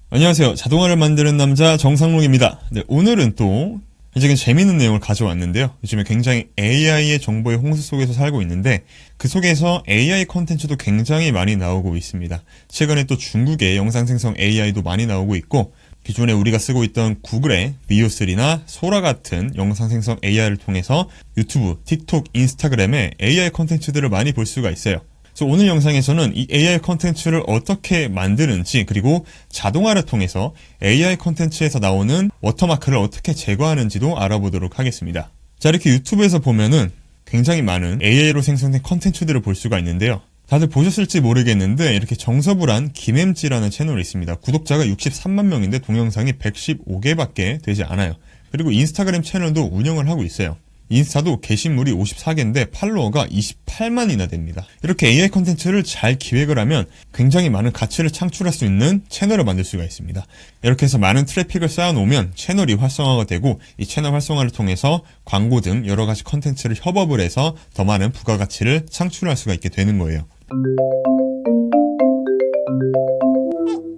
안녕하세요. 자동화를 만드는 남자 정상록입니다. 네, 오늘은 또 굉장히 재밌는 내용을 가져왔는데요. 요즘에 굉장히 AI의 정보의 홍수 속에서 살고 있는데 그 속에서 AI 콘텐츠도 굉장히 많이 나오고 있습니다. 최근에 또 중국의 영상 생성 AI도 많이 나오고 있고 기존에 우리가 쓰고 있던 구글의 Veo3나 소라 같은 영상 생성 AI를 통해서 유튜브, 틱톡, 인스타그램에 AI 콘텐츠들을 많이 볼 수가 있어요. 그래서 오늘 영상에서는 이 AI 콘텐츠를 어떻게 만드는지 그리고 자동화를 통해서 AI 콘텐츠에서 나오는 워터마크를 어떻게 제거하는지도 알아보도록 하겠습니다. 자, 이렇게 유튜브에서 보면은 굉장히 많은 AI로 생성된 콘텐츠들을 볼 수가 있는데요. 다들 보셨을지 모르겠는데 이렇게 정서불안 김엠지라는 채널이 있습니다. 구독자가 63만 명인데 동영상이 115개밖에 되지 않아요. 그리고 인스타그램 채널도 운영을 하고 있어요. 인스타도 게시물이 54개인데 팔로워가 28만이나 됩니다. 이렇게 AI 콘텐츠를 잘 기획을 하면 굉장히 많은 가치를 창출할 수 있는 채널을 만들 수가 있습니다. 이렇게 해서 많은 트래픽을 쌓아놓으면 채널이 활성화가 되고 이 채널 활성화를 통해서 광고 등 여러 가지 콘텐츠를 협업을 해서 더 많은 부가가치를 창출할 수가 있게 되는 거예요.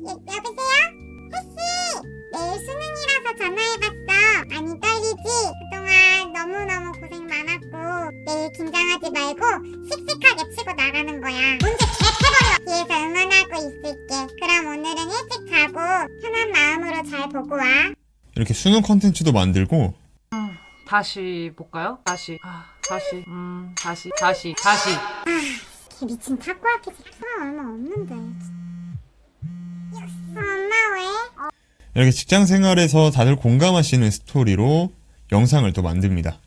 여보세요? 혜씨! 내일 수능이라서 전화해봤어. 많이 떨리지? 그동안 너무너무 고생 많았고 내일 긴장하지 말고 씩씩하게 치고 나가는 거야. 문제 개패버려! 뒤에서 응원하고 있을게. 그럼 오늘은 일찍 자고 편한 마음으로 잘 보고 와. 이렇게 수능 콘텐츠도 만들고 다시 볼까요? 다시. 걔 미친 타코야키 새끼가 얼마 없는데. 엄마 왜? 이렇게 직장 생활에서 다들 공감하시는 스토리로 영상을 또 만듭니다.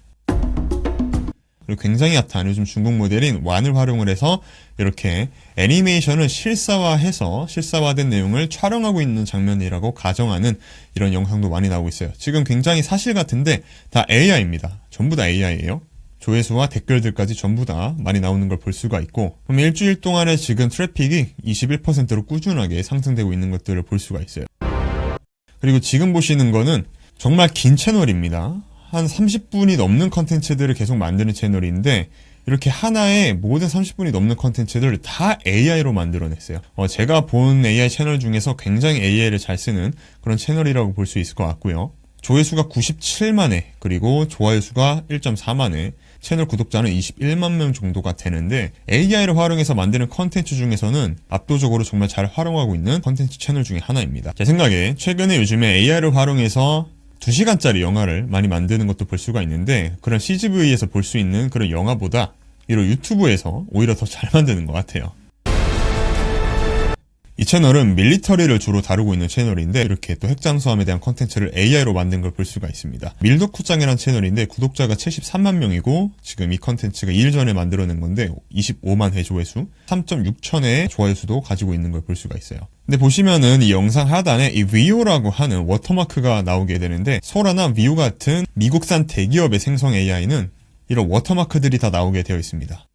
그리고 굉장히 핫한 요즘 중국 모델인 완을 활용을 해서 이렇게 애니메이션을 실사화해서 실사화된 내용을 촬영하고 있는 장면이라고 가정하는 이런 영상도 많이 나오고 있어요. 지금 굉장히 사실 같은데 다 AI입니다. 전부 다 AI예요. 조회수와 댓글들까지 전부 다 많이 나오는 걸 볼 수가 있고 그럼 일주일 동안에 지금 트래픽이 21%로 꾸준하게 상승되고 있는 것들을 볼 수가 있어요. 그리고 지금 보시는 거는 정말 긴 채널입니다. 한 30분이 넘는 컨텐츠들을 계속 만드는 채널인데 이렇게 하나의 모든 30분이 넘는 컨텐츠들을 다 AI로 만들어냈어요. 제가 본 AI 채널 중에서 굉장히 AI를 잘 쓰는 그런 채널이라고 볼 수 있을 것 같고요. 조회수가 97만회 그리고 좋아요 수가 1.4만회 채널 구독자는 21만 명 정도가 되는데 AI를 활용해서 만드는 컨텐츠 중에서는 압도적으로 정말 잘 활용하고 있는 컨텐츠 채널 중에 하나입니다. 제 생각에 최근에 요즘에 AI를 활용해서 2시간짜리 영화를 많이 만드는 것도 볼 수가 있는데 그런 CGV에서 볼 수 있는 그런 영화보다 이런 유튜브에서 오히려 더 잘 만드는 것 같아요. 이 채널은 밀리터리를 주로 다루고 있는 채널인데 이렇게 또 핵잠수함에 대한 콘텐츠를 AI로 만든 걸 볼 수가 있습니다. 밀덕후장이라는 채널인데 구독자가 73만 명이고 지금 이 콘텐츠가 2일 전에 만들어낸 건데 25만 회 조회수, 3.6천회의 조회수도 가지고 있는 걸 볼 수가 있어요. 근데 보시면은 이 영상 하단에 이 Veo라고 하는 워터마크가 나오게 되는데 소라나 Veo 같은 미국산 대기업의 생성 AI는 이런 워터마크들이 다 나오게 되어 있습니다.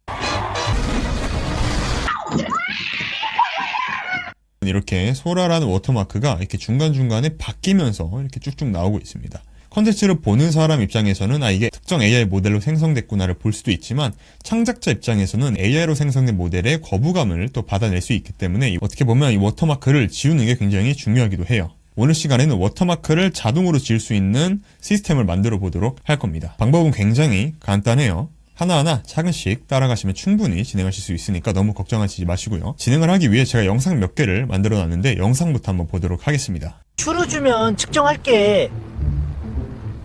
이렇게 소라라는 워터마크가 이렇게 중간중간에 바뀌면서 이렇게 쭉쭉 나오고 있습니다. 컨텐츠를 보는 사람 입장에서는 이게 특정 AI 모델로 생성됐구나를 볼 수도 있지만 창작자 입장에서는 AI로 생성된 모델의 거부감을 또 받아낼 수 있기 때문에 어떻게 보면 이 워터마크를 지우는 게 굉장히 중요하기도 해요. 오늘 시간에는 워터마크를 자동으로 지울 수 있는 시스템을 만들어 보도록 할 겁니다. 방법은 굉장히 간단해요. 하나하나 차근씩 따라가시면 충분히 진행하실 수 있으니까 너무 걱정하시지 마시고요. 진행을 하기 위해 제가 영상 몇 개를 만들어 놨는데 영상부터 한번 보도록 하겠습니다. 추루 주면 측정할게.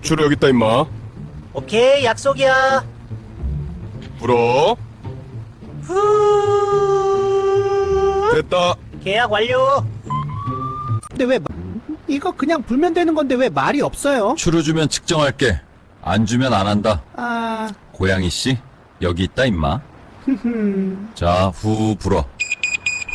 주로 여기 있다 임마. 오케이, 약속이야. 불어. 후. 됐다. 계약 완료. 근데 왜 이거 그냥 불면 되는 건데 왜 말이 없어요? 추루 주면 측정할게. 안 주면 안 한다. 고양이 씨, 여기 있다 임마. 자, 후 불어.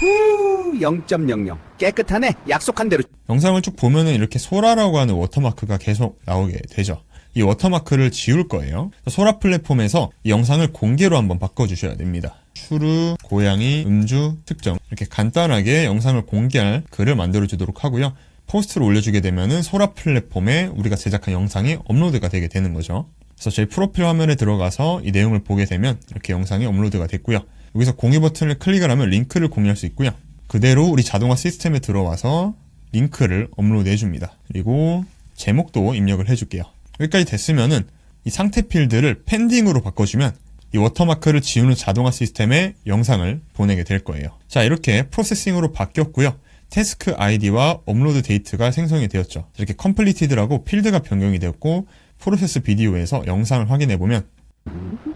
후 0.00 깨끗하네. 약속한 대로. 영상을 쭉 보면은 이렇게 소라라고 하는 워터마크가 계속 나오게 되죠. 이 워터마크를 지울 거예요. 소라 플랫폼에서 이 영상을 공개로 한번 바꿔주셔야 됩니다. 추루, 고양이, 음주, 특정 이렇게 간단하게 영상을 공개할 글을 만들어주도록 하고요. 포스트를 올려주게 되면은 소라 플랫폼에 우리가 제작한 영상이 업로드가 되게 되는 거죠. 그래서 제 프로필 화면에 들어가서 이 내용을 보게 되면 이렇게 영상이 업로드가 됐고요. 여기서 공유 버튼을 클릭을 하면 링크를 공유할 수 있고요. 그대로 우리 자동화 시스템에 들어와서 링크를 업로드 해줍니다. 그리고 제목도 입력을 해줄게요. 여기까지 됐으면은 이 상태 필드를 펜딩으로 바꿔주면 이 워터마크를 지우는 자동화 시스템에 영상을 보내게 될 거예요. 자, 이렇게 프로세싱으로 바뀌었고요. 태스크 아이디와 업로드 데이트가 생성이 되었죠. 이렇게 컴플리티드라고 필드가 변경이 되었고 프로세스 비디오에서 영상을 확인해보면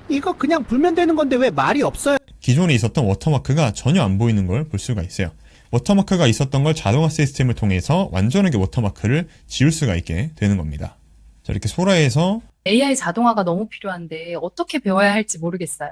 이거 그냥 불면 되는 건데 왜 말이 없어요? 기존에 있었던 워터마크가 전혀 안 보이는 걸 볼 수가 있어요. 워터마크가 있었던 걸 자동화 시스템을 통해서 완전하게 워터마크를 지울 수가 있게 되는 겁니다. 자, 이렇게 소라에서 AI 자동화가 너무 필요한데 어떻게 배워야 할지 모르겠어요.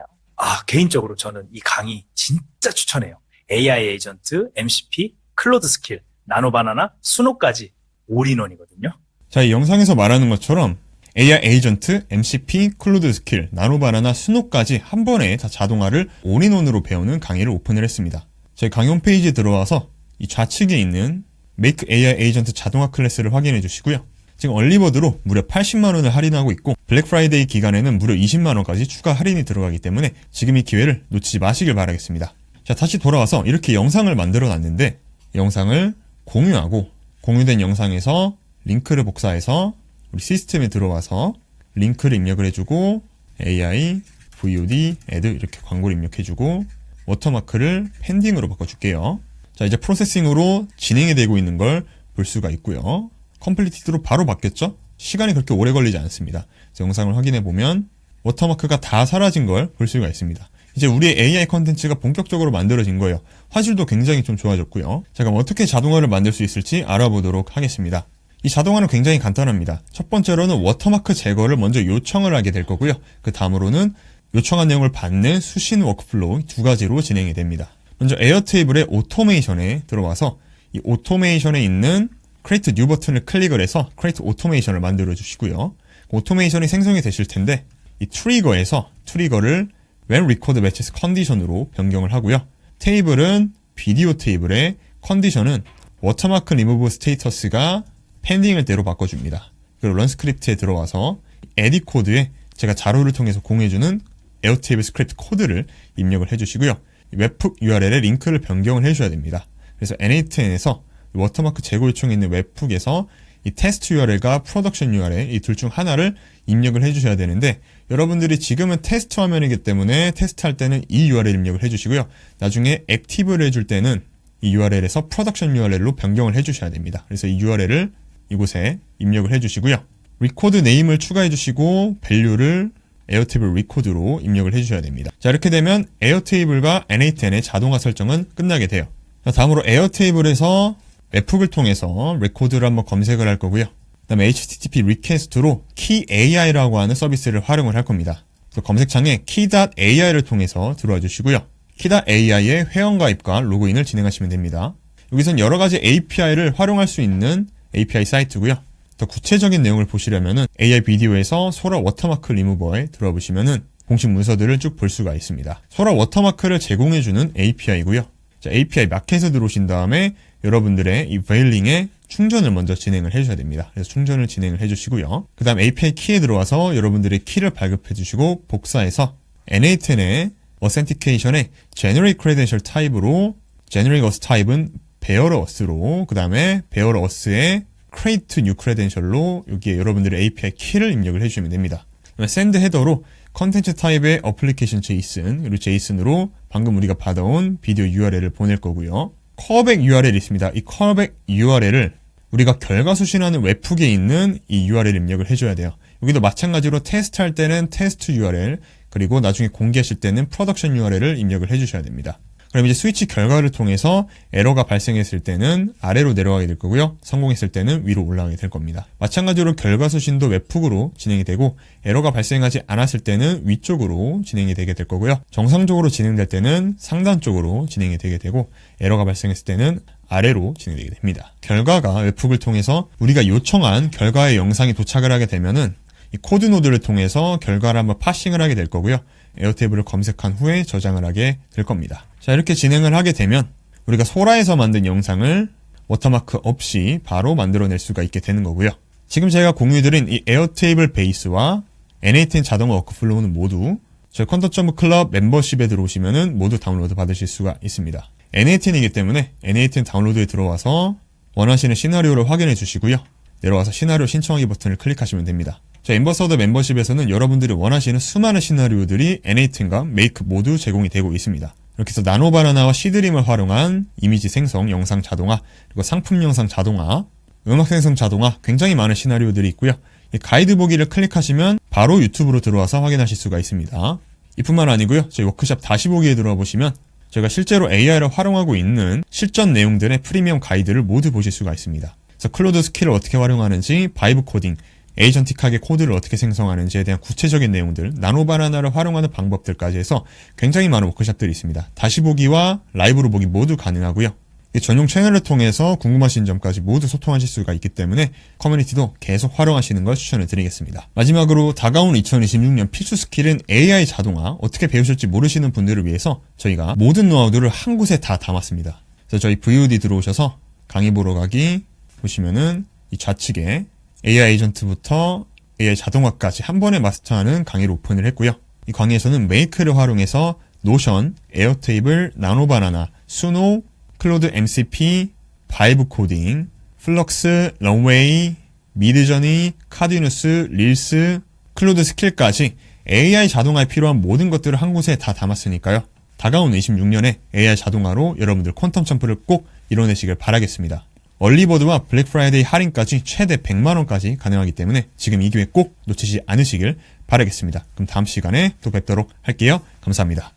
개인적으로 저는 이 강의 진짜 추천해요. AI 에이전트, MCP, 클로드 스킬, 나노바나나, 수노까지 올인원이거든요. 자, 이 영상에서 말하는 것처럼 AI 에이전트, MCP, 클로드 스킬, 나노바나나, 수노까지 한 번에 다 자동화를 올인원으로 배우는 강의를 오픈을 했습니다. 저희 강의 홈페이지에 들어와서 이 좌측에 있는 Make AI 에이전트 자동화 클래스를 확인해 주시고요. 지금 얼리버드로 무려 80만 원을 할인하고 있고 블랙 프라이데이 기간에는 무려 20만 원까지 추가 할인이 들어가기 때문에 지금 이 기회를 놓치지 마시길 바라겠습니다. 자, 다시 돌아와서 이렇게 영상을 만들어 놨는데 영상을 공유하고 공유된 영상에서 링크를 복사해서 우리 시스템에 들어와서 링크를 입력을 해주고 AI, VOD, add 이렇게 광고를 입력해주고 워터마크를 펜딩으로 바꿔줄게요. 자, 이제 프로세싱으로 진행이 되고 있는 걸 볼 수가 있고요. 컴플리티드로 바로 바뀌었죠? 시간이 그렇게 오래 걸리지 않습니다. 그래서 영상을 확인해 보면 워터마크가 다 사라진 걸 볼 수가 있습니다. 이제 우리의 AI 컨텐츠가 본격적으로 만들어진 거예요. 화질도 굉장히 좀 좋아졌고요. 자, 그럼 어떻게 자동화를 만들 수 있을지 알아보도록 하겠습니다. 이 자동화는 굉장히 간단합니다. 첫 번째로는 워터마크 제거를 먼저 요청을 하게 될 거고요. 그 다음으로는 요청한 내용을 받는 수신 워크플로우 두 가지로 진행이 됩니다. 먼저 에어테이블의 오토메이션에 들어와서 이 오토메이션에 있는 Create New 버튼을 클릭을 해서 Create 오토메이션을 만들어 주시고요. 오토메이션이 생성이 되실 텐데 이 트리거에서 트리거를 When Record Matches 컨디션으로 변경을 하고요. 테이블은 비디오 테이블의 컨디션은 워터마크 리무브 스테이터스가 펜딩을 대로 바꿔줍니다. 그리고 런 스크립트에 들어와서 에디 코드에 제가 자료를 통해서 공유해주는 에어테이블 스크립트 코드를 입력을 해주시고요. 웹북 URL에 링크를 변경을 해줘야 됩니다. 그래서 N8N에서 워터마크 제거 요청에 있는 웹북에서 이 테스트 URL과 프로덕션 URL 이 둘 중 하나를 입력을 해주셔야 되는데 여러분들이 지금은 테스트 화면이기 때문에 테스트할 때는 이 URL 입력을 해주시고요. 나중에 액티브를 해줄 때는 이 URL에서 프로덕션 URL로 변경을 해주셔야 됩니다. 그래서 이 URL을 이곳에 입력을 해주시고요. 리코드 네임을 추가해주시고 밸류를 에어테이블 리코드로 입력을 해주셔야 됩니다. 자, 이렇게 되면 에어테이블과 N8N의 자동화 설정은 끝나게 돼요. 자, 다음으로 에어테이블에서 웹북을 통해서 레코드를 한번 검색을 할 거고요. 그 다음에 HTTP 리퀘스트로 KeyAI라고 하는 서비스를 활용을 할 겁니다. 그래서 검색창에 key.ai를 통해서 들어와 주시고요. key.ai의 회원가입과 로그인을 진행하시면 됩니다. 여기선 여러 가지 API를 활용할 수 있는 API 사이트고요. 더 구체적인 내용을 보시려면은 AI 비디오에서 소라 워터마크 리무버에 들어와 보시면은 공식 문서들을 쭉 볼 수가 있습니다. 소라 워터마크를 제공해주는 API고요. 자, API 마켓에 들어오신 다음에 여러분들의 이 베일링에 충전을 먼저 진행을 해주셔야 됩니다. 그래서 충전을 진행을 해주시고요. 그 다음 API 키에 들어와서 여러분들의 키를 발급해주시고 복사해서 N8N의 Authentication의 Generate Credential 타입으로 Generate Us 타입은 Bearer Us로 그 다음에 Bearer Us의 Create New Credential로 여기에 여러분들의 API 키를 입력을 해주시면 됩니다. Send 헤더로 컨텐츠 타입의 Application JSON 그리고 JSON으로 방금 우리가 받아온 비디오 URL을 보낼 거고요. callback URL이 있습니다. 이 callback URL을 우리가 결과 수신하는 웹북에 있는 이 URL 입력을 해줘야 돼요. 여기도 마찬가지로 테스트할 때는 테스트 URL 그리고 나중에 공개하실 때는 프로덕션 URL을 입력을 해주셔야 됩니다. 그럼 이제 스위치 결과를 통해서 에러가 발생했을 때는 아래로 내려가게 될 거고요. 성공했을 때는 위로 올라가게 될 겁니다. 마찬가지로 결과 수신도 웹북으로 진행이 되고 에러가 발생하지 않았을 때는 위쪽으로 진행이 되게 될 거고요. 정상적으로 진행될 때는 상단 쪽으로 진행이 되게 되고 에러가 발생했을 때는 아래로 진행되게 됩니다. 결과가 웹북을 통해서 우리가 요청한 결과의 영상이 도착을 하게 되면은 이 코드 노드를 통해서 결과를 한번 파싱을 하게 될 거고요. 에어테이블을 검색한 후에 저장을 하게 될 겁니다. 자, 이렇게 진행을 하게 되면 우리가 소라에서 만든 영상을 워터마크 없이 바로 만들어낼 수가 있게 되는 거고요. 지금 제가 공유드린 이 에어테이블 베이스와 N8N 자동화 워크플로우는 모두 저희 컨tent.club 멤버십에 들어오시면은 모두 다운로드 받으실 수가 있습니다. N8N이기 때문에 N8N 다운로드에 들어와서 원하시는 시나리오를 확인해 주시고요. 내려와서 시나리오 신청하기 버튼을 클릭하시면 됩니다. 자, 엠버서더 멤버십에서는 여러분들이 원하시는 수많은 시나리오들이 N8과 메이크 모두 제공이 되고 있습니다. 이렇게 해서 나노바나나와 시드림을 활용한 이미지 생성, 영상 자동화, 그리고 상품 영상 자동화, 음악 생성 자동화, 굉장히 많은 시나리오들이 있고요. 이 가이드 보기를 클릭하시면 바로 유튜브로 들어와서 확인하실 수가 있습니다. 이뿐만 아니고요. 저희 워크샵 다시보기에 들어와 보시면 저희가 실제로 AI를 활용하고 있는 실전 내용들의 프리미엄 가이드를 모두 보실 수가 있습니다. 그래서 클로드 스킬을 어떻게 활용하는지, 바이브 코딩, 에이전틱하게 코드를 어떻게 생성하는지에 대한 구체적인 내용들, 나노바나나를 활용하는 방법들까지 해서 굉장히 많은 워크샵들이 있습니다. 다시 보기와 라이브로 보기 모두 가능하고요. 이 전용 채널을 통해서 궁금하신 점까지 모두 소통하실 수가 있기 때문에 커뮤니티도 계속 활용하시는 걸 추천을 드리겠습니다. 마지막으로 다가온 2026년 필수 스킬인 AI 자동화, 어떻게 배우실지 모르시는 분들을 위해서 저희가 모든 노하우들을 한 곳에 다 담았습니다. 그래서 저희 VOD 들어오셔서 강의 보러 가기 보시면은 이 좌측에 AI 에이전트부터 AI 자동화까지 한 번에 마스터하는 강의를 오픈을 했고요. 이 강의에서는 메이크를 활용해서 노션, 에어테이블, 나노바나나, 수노, 클로드 MCP, 바이브 코딩, 플럭스, 런웨이, 미드저니, 카디누스, 릴스, 클로드 스킬까지 AI 자동화에 필요한 모든 것들을 한 곳에 다 담았으니까요. 다가온 26년에 AI 자동화로 여러분들 퀀텀 점프를 꼭 이뤄내시길 바라겠습니다. 얼리버드와 블랙 프라이데이 할인까지 최대 100만원까지 가능하기 때문에 지금 이 기회 꼭 놓치지 않으시길 바라겠습니다. 그럼 다음 시간에 또 뵙도록 할게요. 감사합니다.